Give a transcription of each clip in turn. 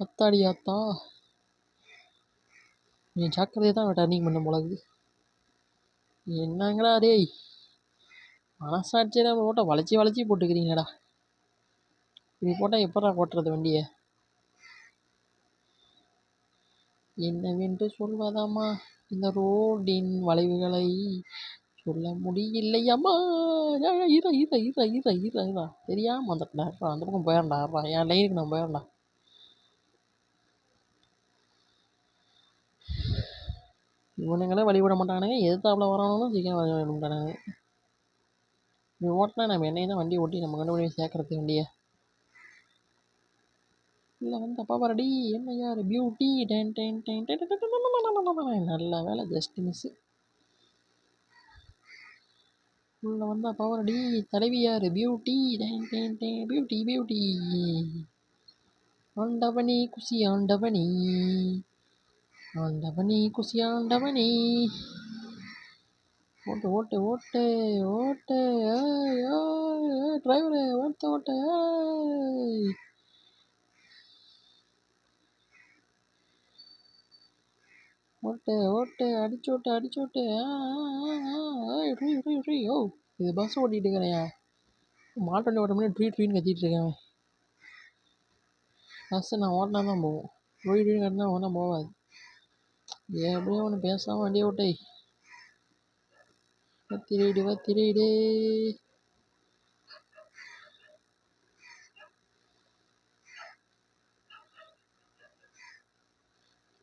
அத்தாடி ஆத்தா! கொஞ்சம் ஜாக்கிரதையா தான் டர்னிங் பண்ணணும் போல இருக்குது. என்னங்கடா டேய்! மனசாட்சியே ரோட்ட வளைச்சி வளைச்சி போட்டுக்கிறீங்கடா. இப்படி போட்டால் எப்பட்றா ஓட்டுறது வண்டியை? என்னவென்று சொல்வதாம்மா இந்த ரோடின் வளைவுகளை சொல்ல முடியலையம்மா. இரா இரா இரா இரா இரா இரா தெரியாம வந்துட்டா. அந்த பக்கம் போயிடண்டா. என் லைனுக்கு நான் போயிடண்டா. இவனுங்களே வழி விட மாட்டானுங்க. எதிர்த்தாப்புல வரவனும் சீக்கிரம் வழி விட மாட்டானுங்க. இப்படி ஓட்டினா நம்ம என்னையை தான் வண்டி ஓட்டி நம்ம கொண்டு போய் சேர்க்கறது வண்டியை. இல்லை வந்து அப்பா பாரடி என்ன யார் beauty ten ten ten ten. நல்ல வேலை ஜஸ்ட் மிஸ்ஸு. உள்ள வந்தா பவரடி தலைவி யாரு beauty ten ten ten beauty beauty. ஆண்டவனி குசி ஆண்டவனி ஆண்டவனி குசி ஆண்டவனி. ஓட்டு ஓட்டு ஓட்டு ஓட்டு டிரைவரு ஓட்ட ஓட்ட. ஓட்டு ஓட்டு அடிச்சோட்டு அடிச்சோட்டு. ஓ இது பஸ் ஓட்டிகிட்டு இருக்கிறேயா? மாட்டு வண்டி ஓட்ட முடியும் ட்ரீ ட்ரீன்னு கத்திட்டு இருக்கேன். பஸ்ஸு நான் ஓட்டினா தான் போவோம். ட்ரீ ட்ரீன்னு கட்டினா ஒன்றா போகாது. எப்படியோ ஒன்று பேசாமல் வண்டியை ஓட்டை. வத்திரைடு வத்திரைடு.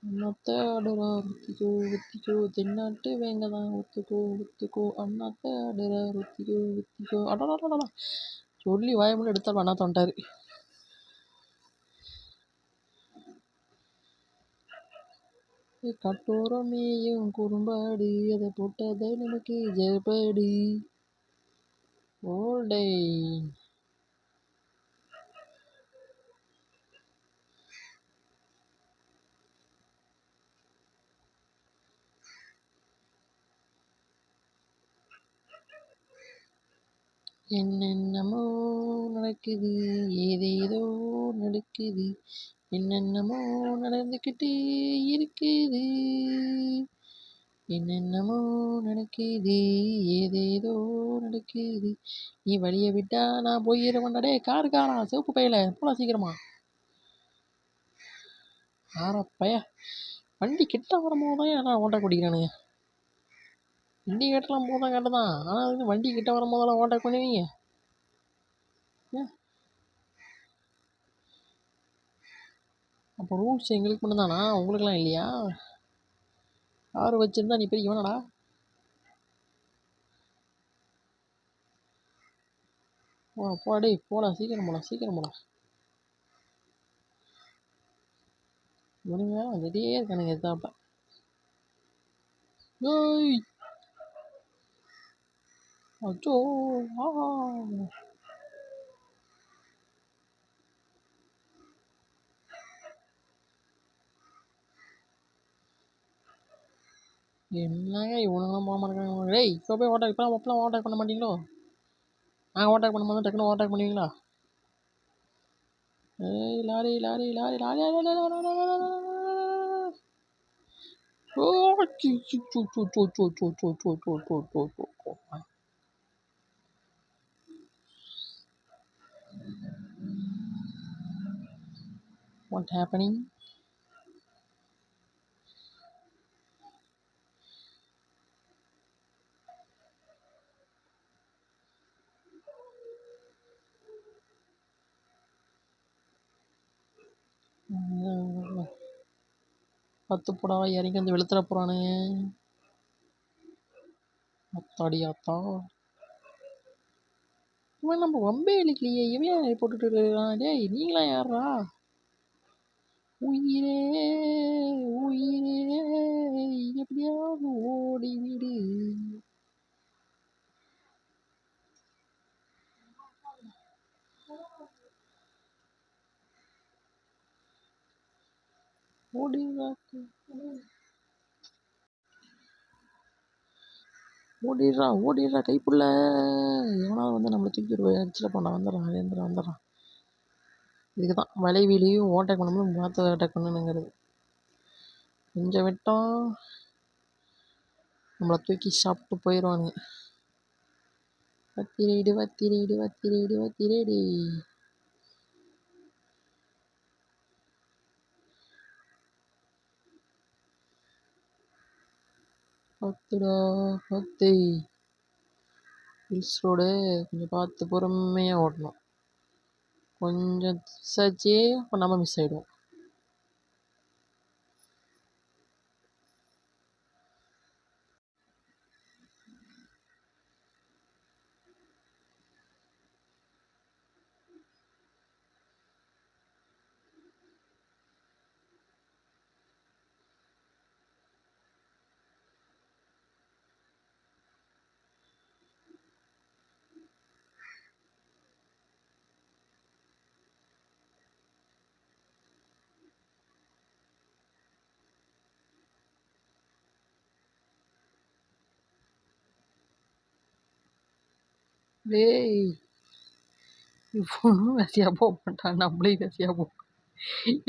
அண்ணாத்த ஆடுறா ஒத்திக்கோ ஒத்திக்கோ தென்னாட்டு வேங்க தான் ஒத்துக்கோ ஒத்துக்கோ அண்ணாத்த ஆடுறா ஒத்திக்கோ ஒத்திக்கோ. அடடா சொல்லி வாயமுள்ள எடுத்தாலும் அண்ணாத்த வந்துட்டாரு. கட்டோரமேயும் குறும்பாடு அதை போட்டதை நமக்கு ஜெயப்பாடு. ஓல்டே என்னென்னமோ நடக்குது ஏதேதோ நடக்குது என்னென்னமோ நடந்துக்கிட்டு இருக்குது. என்னென்னமோ நடக்குது ஏதேதோ நடக்குது. நீ வழியை விட்டா நான் போயிடுவேன்டா. டே காருக்காரா சிவப்பு பையில போலாம் சீக்கிரமா. ஆறப்பைய வண்டி கிட்ட வரும்போது தான் ஏன்னா ஓட்ட குடிக்கிறானுங்க. வண்டி கேட்டலாம் போதான் கேட்டதான். ஆனால் அதுக்கு வண்டி கிட்ட வரும்போதெல்லாம் ஓட்ட பண்ணுவீங்க. அப்போ ரூல்ஸ் எங்களுக்கு மட்டும்தானா? உங்களுக்குலாம் இல்லையா? கார் வச்சுருந்தா நீ பெரிய வேணாடா. போடா போடா சீக்கிரம் போடா சீக்கிரம் போடா. இவனுங்க ரெடியே இருக்கானுங்க எதாப்ப. ஏய் அச்சோ ஆஹா. என்னங்க இவனுங்களாம் போக மாட்டேங்கிறாங்க. டேய் இப்போ போய் ஓட்டாக் இப்போலாம் ஓட்டாக் பண்ண மாட்டீங்களோ? நாங்கள் ஓட்டாக் பண்ணும்போது டக்குன்னு ஓட்டாக் பண்ணுவீங்களா? ஏய் lorry lorry lorry lorry. Oh what happening? பத்து புடவை இறங்கி வந்து வெளுத்துற போகிறானுங்க. அத்தாடி ஆத்தா. இவன் நம்ம வம்பே இழுக்கலையே இவன் போட்டுட்டு இருக்கான். டேய் நீங்களாம் யாரா? உயிரே உயிரே எப்படியாவது ஓடிவிடு. ஓடிடுறா ஓடிடுறா ஓடிடுறா கைப்புள்ள. எவனாவது வந்து நம்மளை தூக்கி ஒரு அடிச்சிட போனா. வந்துடுறான் வந்துடுறான் வந்துடுறான். இதுக்கு தான் வலைவீலியும் ஓவர்டேக் பண்ணும்போது பார்த்து ஓவர்டேக் பண்ணணுங்கிறது. கொஞ்சம் விட்டோம் நம்மளை தூக்கி சாப்பிட்டு போயிடுவானுங்க. வத்திரேடு வத்திரேடு வத்திரேடு வத்திரேடு. பத்துடா பத்து. ஹில்ஸ் ரோடு கொஞ்சம் பார்த்து பொறுமையாக ஓட்டணும். கொஞ்சம் சர்ச்சே பண்ணாமல் மிஸ் ஆகிடுவோம். டேய் இவனும் வசதியாக போக மாட்டான், நம்மளே வசதியாக போகும்.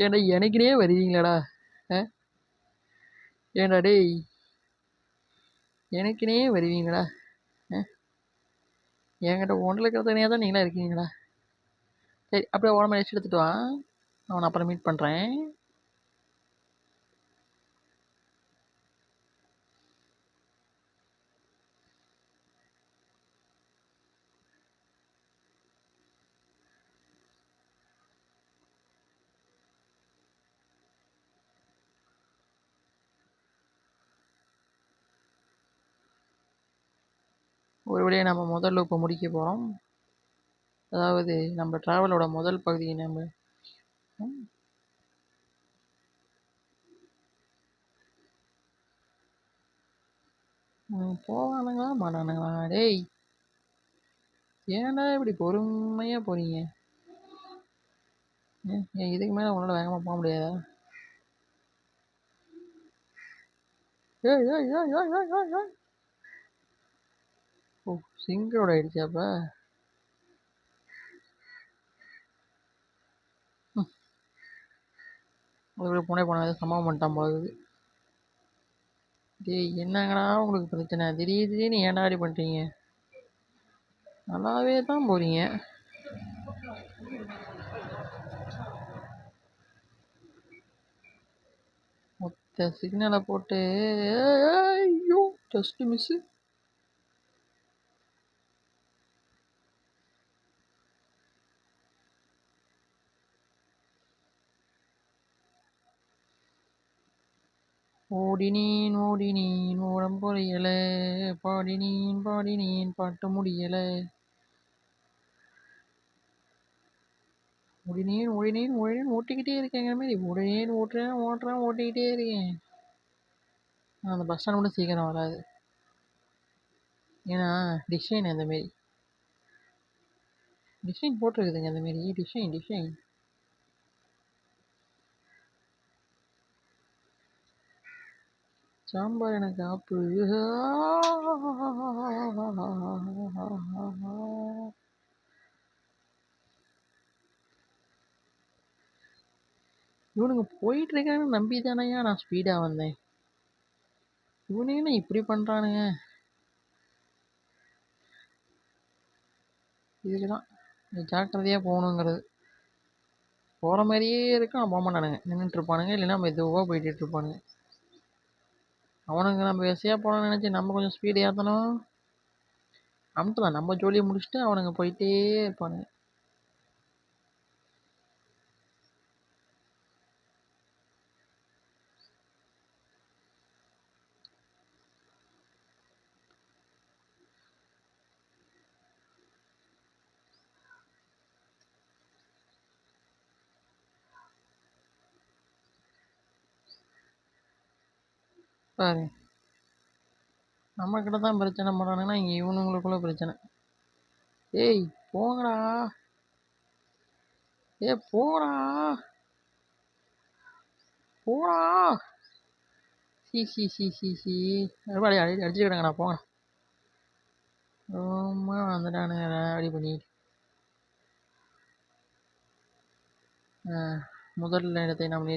ஏன்னா எனக்குனே வருவீங்களாடா? ஏண்டா டேய் எனக்குனே வருவீங்களா? என்கிட்ட ஒன்றில் இருக்கிறதனையாக தான் நீங்களாம் இருக்கீங்களா? சரி அப்படியே உடம்பு ரெஸ்ட் எடுத்துகிட்டு வா, அவனை அப்புறம் மீட் பண்ணுறேன். ஒரு வழியாக நம்ம முதல் லூப்பை முடிக்க போகிறோம். அதாவது நம்ம ட்ராவலோட முதல் பகுதியை நம்ம போவானுங்களா மாட்டானுங்களா? டேய் ஏன்டா இப்படி பொறுமையாக போகிறீங்க? ஏன் இதுக்கு மேலே உங்களால் வேகமாக போக முடியாதா? ஏய் ஏய் ஏய் ஏய் ஏய் ஏய் ஏய். ஓ சிங்கரோட ஆயிடுச்சு அப்போ. அதுக்குள்ளே போன ஏதாவது சம்பவம் பண்ணிட்டான் போகுது. டேய் என்னங்கடா உங்களுக்கு பிரச்சனை? திடீர்னு ஏன்டா இப்படி பண்ணுறீங்க? நல்லாவே தான் போகிறீங்க. மொத்த சிக்னலை போட்டு ஐயோ ஜஸ்ட் மிஸ்ஸு. ஓடினீன் ஓடினீன் ஓடம் புரியல, பாடினீன் பாடினீன் பாட்டு முடியல. ஓடினேன் ஓடினேன் ஓடினேன் ஓட்டிக்கிட்டே இருக்கேங்கிற மாதிரி ஓடினேன் ஓட்டுறேன் ஓட்டுறேன் ஓட்டிக்கிட்டே இருக்கேன். அந்த பஸ் ஸ்டாண்ட் கூட சீக்கிரம் வராது, ஏன்னா டிசைன் அந்தமாரி டிசைன் போட்டிருக்குதுங்க. அந்தமாரி டிசைன் டிசைன் சாம்பார் எனக்கு ஆப்பு. இவனுங்க போயிட்டு இருக்கான்னு நம்பி தானையா நான் ஸ்பீடாக வந்தேன். இவனுங்க இப்படி பண்ணுறானுங்க. இதுக்கு தான் ஜாக்கிரதையாக போகணுங்கிறது. போகிற மாதிரியே இருக்கும், போக மாட்டானுங்க, நின்றுட்டு இருப்பானுங்க, இல்லைன்னா மெதுவாக போயிட்டு இருப்பானுங்க. அவனுங்க நம்ம வசதியாக போகணும்னு நினச்சி நம்ம கொஞ்சம் ஸ்பீடு ஏற்றணும், அமுட்டு தான் நம்ம ஜோலியை முடிச்சுட்டு அவனுங்க போயிட்டே இருப்பானுங்க. பாரு நம்மக்கிட்ட தான் பிரச்சனை பண்ணுறானுங்கன்னா இங்கே இவனுங்களுக்குள்ள பிரச்சனை. ஏய் போங்கடா, ஏ போடா போடா. சி சி சி சி சி அடிச்சுக்கிட்டாங்கண்ணா போங்க. ரொம்ப வந்துட்டானுங்க அப்படி பண்ணி. முதல் இடத்தை நாம்